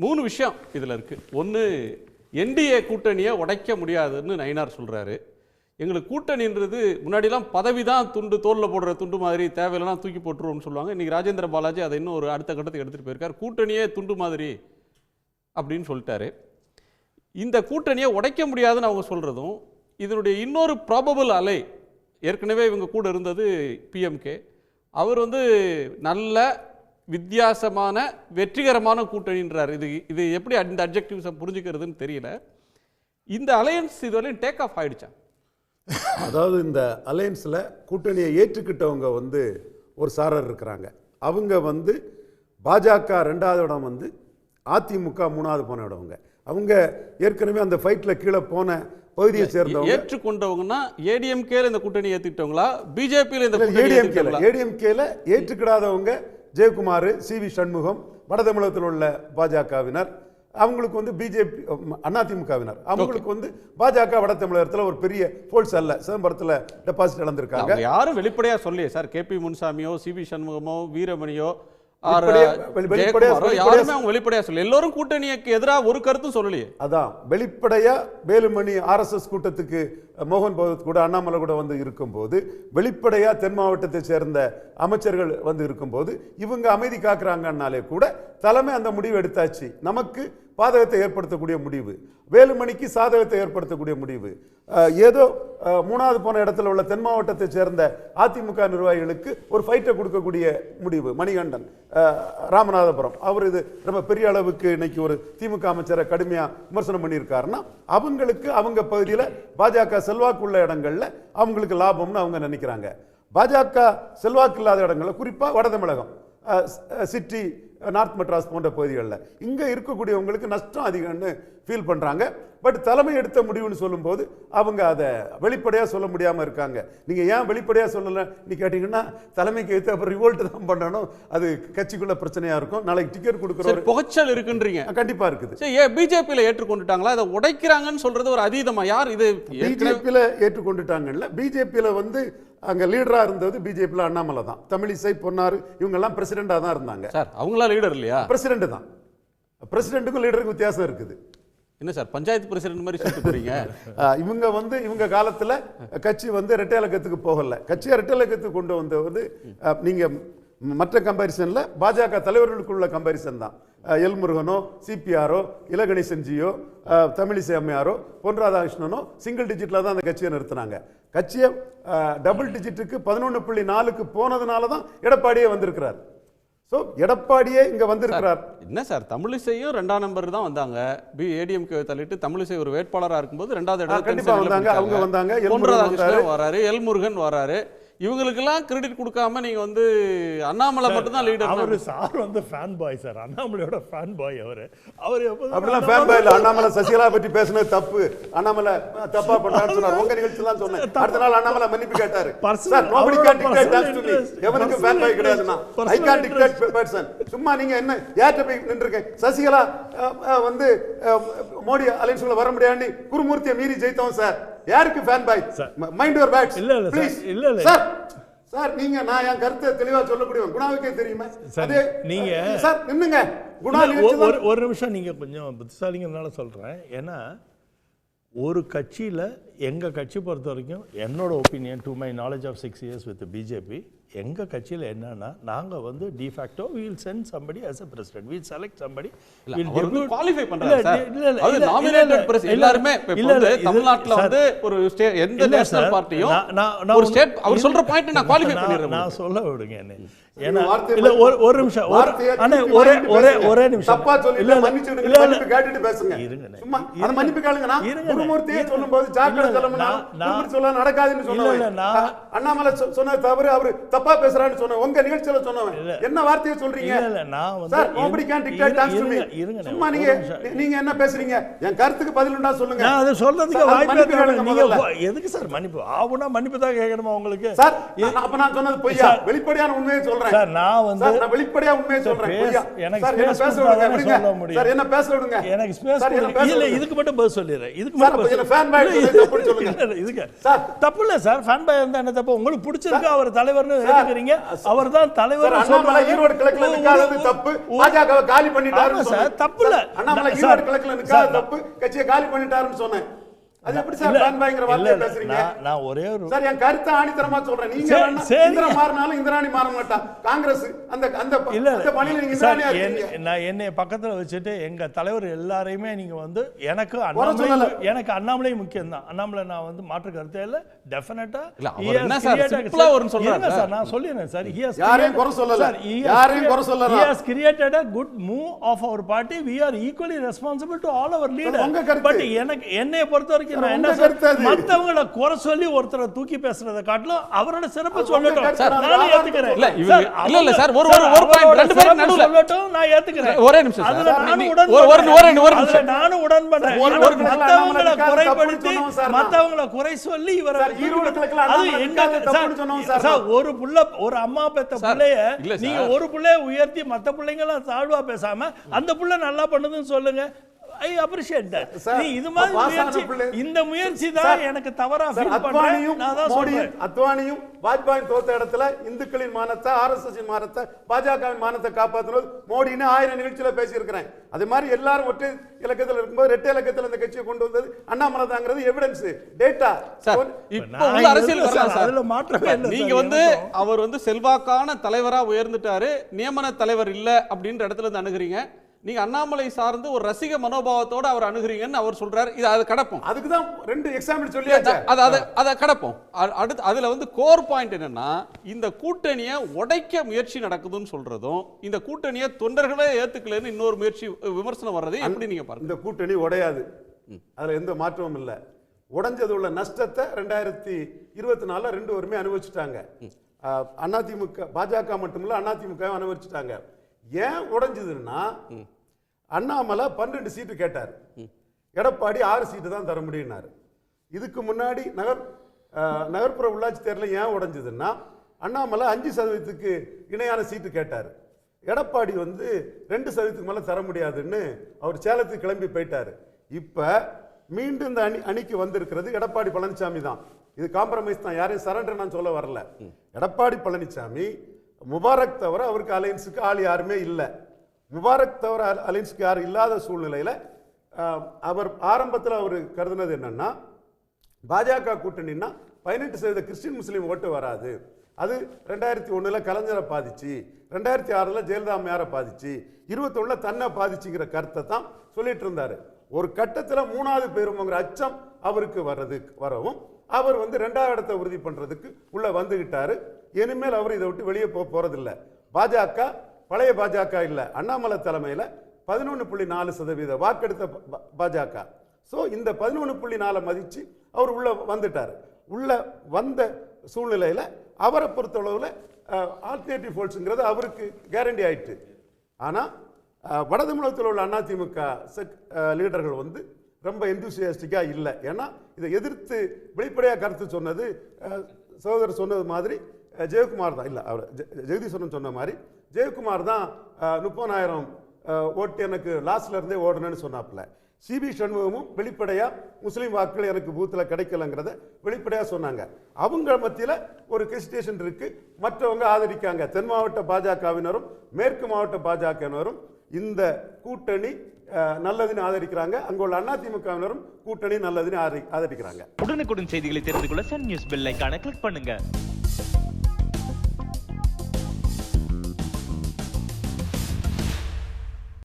3 விஷயம் இதில் இருக்குது. ஒன்று, என்டிஏ கூட்டணியை உடைக்க முடியாதுன்னு நயினார் சொல்கிறாரு. எங்களுக்கு கூட்டணின்றது முன்னாடிலாம் பதவி தான் துண்டு, தோளில் போடுற துண்டு மாதிரி, தேவையில்லைனா தூக்கி போட்டுருவோம்னு சொல்லுவாங்க. இன்றைக்கி ராஜேந்திர பாலாஜி அதை இன்னும் ஒரு அடுத்த கட்டத்துக்கு எடுத்துகிட்டு போயிருக்கார். கூட்டணியே துண்டு மாதிரி அப்படின்னு சொல்லிட்டாரு. இந்த கூட்டணியை உடைக்க முடியாதுன்னு அவங்க சொல்கிறதும், இதனுடைய இன்னொரு ப்ராபபிள் அலை, ஏற்கனவே இவங்க கூட இருந்தது பிஎம்கே, அவர் நல்ல வித்தியாசமான வெற்றிகரமான கூட்டணின்றார். இது எப்படி இந்த அட்ஜெக்டிவ்ஸை புரிஞ்சுக்கிறதுன்னு தெரியல. இந்த அலையன்ஸ் இதுவரையும் டேக் ஆஃப் ஆயிடுச்சா? அதாவது இந்த அலையன்ஸில் கூட்டணியை ஏற்றுக்கிட்டவங்க ஒரு சாரர் இருக்கிறாங்க. அவங்க பாஜக 2வது இடம், அதிமுக 3வது போன இடவங்க. அவங்க ஏற்கனவே அந்த ஃபைட்டில் கீழே போன பகுதியை சேர்ந்தவங்க. ஏற்றுக்கொண்டவங்கன்னா ஏடிஎம்கேல இந்த கூட்டணி ஏற்றுக்கிட்டவங்களா, பிஜேபியில் இந்த ஏடிஎம்கேல ஏற்றுக்கிடாதவங்க ஜெயக்குமார், சிவி சண்முகம், வட தமிழகத்தில் உள்ள பாஜகவினர், அவங்களுக்கு பிஜேபி அதிமுகவினர், அவங்களுக்கு பாஜக வட தமிழகத்தில் ஒரு பெரிய போல்ஸ் அல்ல, சிதம்பரத்தில் டெபாசிட் இழந்திருக்காங்க. யாரும் வெளிப்படையா சொல்லியே சார், கேபி முனுசாமியோ சிவி சண்முகமோ வீரமணியோ வெளிப்படையா சொல்லி எல்லோரும் கூட்டணிக்கு எதிராக ஒரு கருத்தும் சொல்லலையே. அதான் வெளிப்படையா வேலுமணி RSS கூட்டத்துக்கு மோகன் பகவத் கூட அண்ணாமலை கூட இருக்கும்போது, வெளிப்படையா தென் மாவட்டத்தை சேர்ந்த அமைச்சர்கள் இருக்கும்போது, இவங்க அமைதி காக்குறாங்கன்னாலே கூட தலைமை அந்த முடிவு எடுத்தாச்சு. நமக்கு பாதகத்தை ஏற்படுத்தக்கூடிய முடிவு, வேலுமணிக்கு சாதகத்தை ஏற்படுத்தக்கூடிய முடிவு, ஏதோ 3வது போன இடத்துல உள்ள தென் மாவட்டத்தை சேர்ந்த அதிமுக நிர்வாகிகளுக்கு ஒரு ஃபைட்டை கொடுக்கக்கூடிய முடிவு. மணிகண்டன் ராமநாதபுரம், அவர் இது ரொம்ப பெரிய அளவுக்கு இன்னைக்கு ஒரு திமுக அமைச்சரை கடுமையாக விமர்சனம் பண்ணியிருக்காருன்னா, அவங்களுக்கு அவங்க பகுதியில் பாஜக செல்வாக்கு உள்ள இடங்கள்ல அவங்களுக்கு லாபம்னு அவங்க நினைக்கிறாங்க. பாஜக செல்வாக்கு இல்லாத இடங்கள்ல, குறிப்பாக வட தமிழகம், சிட்டி, நார்த் மெட்ராஸ் போன்ற பகுதிகளில் இங்கே இருக்கக்கூடியவங்களுக்கு நஷ்டம் அதிகம்னு ஃபீல் பண்ணுறாங்க. பட் தலைமை எடுத்த முடிவுன்னு சொல்லும்போது அவங்க அதை வெளிப்படையாக சொல்ல முடியாமல் இருக்காங்க. நீங்கள் ஏன் வெளிப்படையாக சொல்லலைன்னு கேட்டிங்கன்னா, தலைமைக்கு எடுத்து அப்புறம் ரிவோல்ட் தான் பண்ணணும், அது கட்சிக்குள்ள பிரச்சனையாக இருக்கும். நாளைக்கு டிக்கெட் கொடுக்குற புகைச்சல் இருக்குன்றீங்க. கண்டிப்பாக இருக்குது. பிஜேபியில் ஏற்றுக்கொண்டுட்டாங்களா? அதை உடைக்கிறாங்கன்னு சொல்றது ஒரு அதீதமா? யார் இது பிஜேபியில் ஏற்றுக்கொண்டுட்டாங்கல்ல. பிஜேபியில் அங்கே லீடராக இருந்தது பிஜேபியில் அண்ணாமலை தான். தமிழிசை, பொன்னாறு இவங்கெல்லாம் பிரசிடெண்டாக தான் இருந்தாங்க. சார் அவங்களா லீடர் இல்லையா? பிரசிடென்ட் தான். பிரசிடென்ட்டுக்கும் லீடருக்கும் வித்தியாசம் இருக்குது. என்ன சார் பஞ்சாயத்து பிரசிடென்ட் மாதிரி சொல்லிட்டு போறீங்க? இவங்க இவங்க காலத்தில் கட்சி ரெட்டை இலக்கத்துக்கு போகல. கட்சியை ரெட்டை இலக்கத்துக்கு கொண்டு வந்தது நீங்கள் மற்ற கம்பேரிசனில் பாஜக தலைவர்களுக்குள்ள கம்பேரிசன் தான். எல் முருகனோ, சிபிஆரோ, இலகணேசன்ஜியோ, தமிழிசை அம்மையாரோ, பொன் ராதாகிருஷ்ணனோ சிங்கிள் டிஜிட்டில் தான் அந்த கட்சியை நிறுத்தினாங்க. கட்சியை டபுள் டிஜிட்டுக்கு 11.4க்கு போனதுனால தான் எடப்பாடியே வந்திருக்கிறார். ஸோ எடப்பாடியே இங்கே வந்திருக்கிறார். என்ன சார், தமிழிசையும் 2ஆம் நம்பர் தான் வந்தாங்க. ஏடிஎம்கே தள்ளிட்டு தமிழிசை ஒரு வேட்பாளராக இருக்கும்போது 2வது இடம் கண்டிப்பாக வந்தாங்க. அவங்க வந்தாங்க. பொன் ராதாகிருஷ்ணன் வராரு, எல் முருகன் வராரு. இவங்களுக்கெல்லாம் கிரெடிட் கொடுக்காம நீங்க அண்ணாமலை மட்டும் தான் லீடர். அவரு சார் ஃபேன் பாய் சார், அண்ணாமலையோட ஃபேன் பாய் அவரு. அப்படிலாம் ஃபேன் பாய் இல்ல. அண்ணாமலை சசிகலா பற்றி பேசினது தப்பு, அண்ணாமலை தப்பா பண்ணான்னு சொன்னார். உங்க நிகழ்ச்சி தான் சொன்னேன். அடுத்த நாள் அண்ணாமலை மன்னிப்பு கேட்டாரு. Sir nobody can dictate that to me. எவனுக்கு ஃபேன் பாய் கிடையாதுன்னா I can't dictate person. சும்மா நீங்க என்ன யார்ட்ட போய் நின்றுங்க? சசிகலா மோடி அலைன்ஸ்ல வர முடியாதுன்னு குருமூர்த்தியை மீறி ஜெயித்தோம் சார். யாருக்கு fan boy? Mind your bats please. இல்ல சார், சார் நீங்க நான் என் கருத்தை தெளிவா சொல்லக்கூடியவன். குணாவுக்கே தெரியுமா? அதே நீங்க சார் நின்னுங்க. குணா ஒரு நிமிஷம், நீங்க கொஞ்சம் புத்திசாலிங்கனால சொல்றேன். ஏன்னா ஒரு கட்சியில எங்க கட்சி பொறுத்த வரைக்கும், என்னோட opinion, to my knowledge of 6 years with BJP, எங்க கட்சியில் என்னன்னா, நாங்க de facto will send somebody as a president, we select somebody, will qualify பண்றாங்க சார். அது நாமினேட்டட் பிரசிடென்ட். எல்லாரும் தமிழ்நாட்டுல ஒரு எந்த நேஷனல் பார்ட்டியும் ஒரு ஸ்டேட் அவர் சொல்ற பாயிண்ட் நான் குவாலிஃபை பண்ணிறேன். நான் சொல்ல விடுங்க என்ன. ஏன்னா இல்ல ஒரு நிமிஷம், அண்ணே ஒரே நிமிஷம். தப்பா சொல்லி மன்னிச்சுடுங்க, மன்னிப்பு கேட்டுட்டு பேசுங்க. சும்மா அத மன்னிப்பு கேளுங்கனா. குருமூர்த்தியே சொல்லும்போது ஜாக்கிரதை சொல்லணும்னா குருமூர்த்தி சொல்ல நடக்காதுன்னு சொன்னேன். அண்ணாமலை சொன்ன தவறு, அவர் தப்பா பேசுறான்னு சொன்னேன். உங்க நிகழ்ச்சியில சொன்னேன். என்ன வார்த்தையை சொல்றீங்க? இல்ல நான் sir nobody can dictate that to me. சும்மா நீங்க என்ன பேசுறீங்க? என் கருத்துக்கு பதில் உண்டா சொல்லுங்க. நான் அத சொல்றதுக்கு வாய்ப்பு தரேன். நீங்க எதுக்கு சார் மன்னிப்பு? ஆவுனா மன்னிப்பு தான் கேட்கணுமா உங்களுக்கு? சார் அப்ப நான் சொன்னது பொய்யா? வெளிப்படையான உண்மையை சொல்றேன் சார். நான் வெளிப்படையா உண்மையை சொல்றேன். பொய்யா? எனக்கு பேச விடுங்க. சொல்ல முடியும் சார், என்ன பேச விடுங்க. எனக்கு ஸ்பேஸ் இல்ல. இதுக்கு மட்டும் பதில் சொல்லிறேன். இதுக்கு மட்டும் பதில் ஃபேன் பாய் தப்பு சொல்லுங்க. இதுக்கு சார் தப்பு இல்ல சார். ஃபேன் பாய் இருந்தா என்ன தப்பு? உங்களுக்கு பிடிச்சிருக்கு அவர் தலைவர்னு ஏத்துக்கிறீங்க அவர்தான் தலைவர் அண்ணாமலை ஈரோடு கிழக்குல நிக்காதது தப்பு, பாஜகவை காலி பண்ணிட்டாருன்னு சார் சொன்னேன். தப்பு இல்ல அண்ணாமலை ஈரோடு கிழக்குல நிக்காத தப்பு, கட்சியை காலி பண்ணிட்டாருன்னு சொன்னேன். அது எப்படி சார் பிளான் பயங்கர வார்த்தையை பேசுறீங்க? நான் ஒரே ஒரு சார் என் கருத்தை ஆணித்தரமா சொல்றேன். நீங்க இந்திரா மாறினாலும் இந்திராணி மாற மாட்டான். காங்கிரஸ் அந்த அந்த பணியில நீங்க இந்திராணியா இருக்கீங்க. நான் என்னை பக்கத்துல வச்சுட்டு எங்க தலைவர் எல்லாரையுமே நீங்க வந்து எனக்கு அண்ணாமலை முக்கியம் தான். அண்ணாமலை நான் வந்து மாற்று கருத்தே இல்ல. டெஃபினட்டா சார் நான் சொல்லிடுறேன் சார். யாரையும் குறை சொல்லல, யாரையும் குறை சொல்லல. He has created a good move of our party. We are equally responsible to all our leaders. But எனக்கு என்னைய பொறுத்த வரைக்கும் நான் என்ன மத்தவங்கள குறை சொல்லி ஒருத்தரை தூக்கி பேசுறத காட்டிலும் அவரோட சிறப்பு சொல்லட்டும். நான் ஏத்துக்கிறேன். இல்ல சார் ஒரு பாயிண்ட் ரெண்டு பேரும் நடுவுல சொல்லட்டும், நான் ஏத்துக்கிறேன். ஒரே நிமிஷம் சார், ஒரு நிமிஷம் நானும் உடன்படுறேன். மத்தவங்கள குறைபடுத்தி மத்தவங்கள குறை சொல்லி இவரை ஒரு புள்ள ஒரு அம்மா பெத்த புள்ளைய நீங்க ஒரு புள்ளைய உயர்த்தி மத்த பிள்ளைங்க எல்லாம் தாழ்வா பேசாம அந்த புள்ள நல்லா பண்ணுதுன்னு சொல்லுங்க. I appreciate that. இது மாதிரி முயற்சி, இந்த முயற்சி தான் எனக்கு தவறா ஃபீல் பண்றேன். நான் தான் சொல்றேன், அத்வானியும் வாஜ்பாய் தோத்த இடத்துல இந்துக்களின் மானத்தை, ஆர்எஸ்எஸ் மானத்தை, பாஜகவின் மானத்தை காப்பாற்றுவது மோடின்னு 1000 நிகழ்ச்சியில பேசி இருக்கிறேன். அதே மாதிரி எல்லாரும் ஒற்றை இலக்கத்தில் இருக்கும்போது ரெட்டை இலக்கத்தில் இந்த கட்சியை கொண்டு வந்தது அண்ணாமலை தாங்கிறது எவிடன்ஸ், டேட்டா. இப்போ உள்ள அரசியல் வரலாம் சார், அதுல மாற்றமே இல்ல. நீங்க வந்து அவர் வந்து செல்வாக்கான தலைவரா உயர்ந்துட்டாரு, நியமன தலைவர் இல்ல அப்படின்ற இடத்துல இருந்து அணுகுறீங்க. நீங்க அண்ணாமலை சார்ந்து ஒரு ரசிக மனோபாவத்தோட அவர் அணுகுறீங்கன்னு அவர் சொல்றாரு. இது அது கடப்போம். அதுக்கு தான் 2 எக்ஸாம்பிள் சொல்லியாச்சு. அத கடப்போம். அடுத்து அதுல வந்து கோர் பாயிண்ட் என்னன்னா, இந்த கூட்டணியை உடைக்க முயற்சி நடக்குதுன்னு சொல்றதும், இந்த கூட்டணியை தொண்டர்களே ஏத்துக்கலன்னு இன்னொரு முயற்சி விமர்சனம் வர்றது எப்படி நீங்க பாருங்க? இந்த கூட்டணி உடையாது, அதுல எந்த மாற்றமும் இல்லை. உடைஞ்சது உள்ள நஷ்டத்தை 2024 2 பேருமே அனுபவிச்சுட்டாங்க. அதிமுக பாஜக மட்டுமில்ல அதிமுக அனுபவிச்சுட்டாங்க. ஏன் உடைஞ்சதுன்னா, அண்ணாமலை 12 சீட்டு கேட்டார், எடப்பாடி 6 சீட்டு தான் தர முடியினார். இதுக்கு முன்னாடி நகர்ப்புற உள்ளாட்சி தேர்தலில் ஏன் உடைஞ்சதுன்னா, அண்ணாமலை 5% இணையான சீட்டு கேட்டார். எடப்பாடி வந்து 2% மேலே தர முடியாதுன்னு அவர் சேலத்துக்கு கிளம்பி போயிட்டார். இப்போ மீண்டும் இந்த அணிக்கு வந்திருக்கிறது எடப்பாடி பழனிசாமி தான். இது காம்ப்ரமைஸ் தான், யாரையும் சரண்டர் நான் சொல்ல வரல. எடப்பாடி பழனிசாமி முபாரக் தவிர அவருக்கு அலையன்ஸுக்கு ஆள் யாருமே இல்லை. முபாரக் தவிர அலையன்ஸுக்கு யாரும் இல்லாத சூழ்நிலையில் அவர் ஆரம்பத்தில் அவர் கருதுனது என்னன்னா, பாஜக கூட்டணின்னா 18% கிறிஸ்டின் முஸ்லீம் ஓட்டு வராது. அது 2001 கலைஞரை பாதிச்சு, 2006 ஜெயலலிதா அம்மையாரை பாதிச்சு, 21 தன்னை பாதிச்சுங்கிற கருத்தை தான் சொல்லிட்டு இருந்தாரு. ஒரு கட்டத்தில் 3வது பேருங்கிற அச்சம் அவருக்கு வரவும் அவர் வந்து 2வது இடத்தை உறுதி பண்றதுக்கு உள்ள வந்துகிட்டாரு. இனிமேல் அவர் இதை விட்டு வெளியே போறதில்லை. பாஜக பழைய பாஜக இல்லை, அண்ணாமலை தலைமையில் 11.4% வாக்கெடுத்த பாஜக. ஸோ இந்த 11.4 மதிச்சு அவர் உள்ள வந்துட்டார். உள்ள வந்த சூழ்நிலையில் அவரை பொறுத்தளவில் ஆல்டர்னேட்டிவ் ஃபோர்ஸுங்கிறது அவருக்கு கேரண்டி ஆயிட்டு. ஆனால் வட தமிழகத்தில் உள்ள அதிமுக லீடர்கள் வந்து ரொம்ப எந்தூசியாஸ்டிக்காக இல்லை. ஏன்னா இதை எதிர்த்து வெளிப்படையாக கருத்து சொன்னது சகோதரர் சொன்னது மாதிரி ஜெயக்குமார் தான். இல்லை, அவர் ஜெகதீஸ்வரன் சொன்ன மாதிரி ஜெயக்குமார் தான் 30,000 ஓட்டு எனக்கு லாஸ்ட்ல இருந்தே ஓடணும்னு சொன்னாப்புல. சிபி சண்முகமும் வெளிப்படையாக முஸ்லீம் வாக்குகள் எனக்கு பூத்தில் கிடைக்கலங்கிறத வெளிப்படையாக சொன்னாங்க. அவங்க மத்தியில் ஒரு ஹெசிடேஷன் இருக்கு, மற்றவங்க ஆதரிக்காங்க. தென் மாவட்ட பாஜகவினரும் மேற்கு மாவட்ட பாஜகவினரும் இந்த கூட்டணி நல்லதுன்னு ஆதரிக்கிறாங்க. அங்குள்ள அதிமுகவினரும் கூட்டணி நல்லதுன்னு ஆதரிக்கிறாங்க. உடனுக்குடன் செய்திகளை தெரிந்து கொள்ள சன் நியூஸ் பெல் ஐகானை கிளிக் பண்ணுங்க.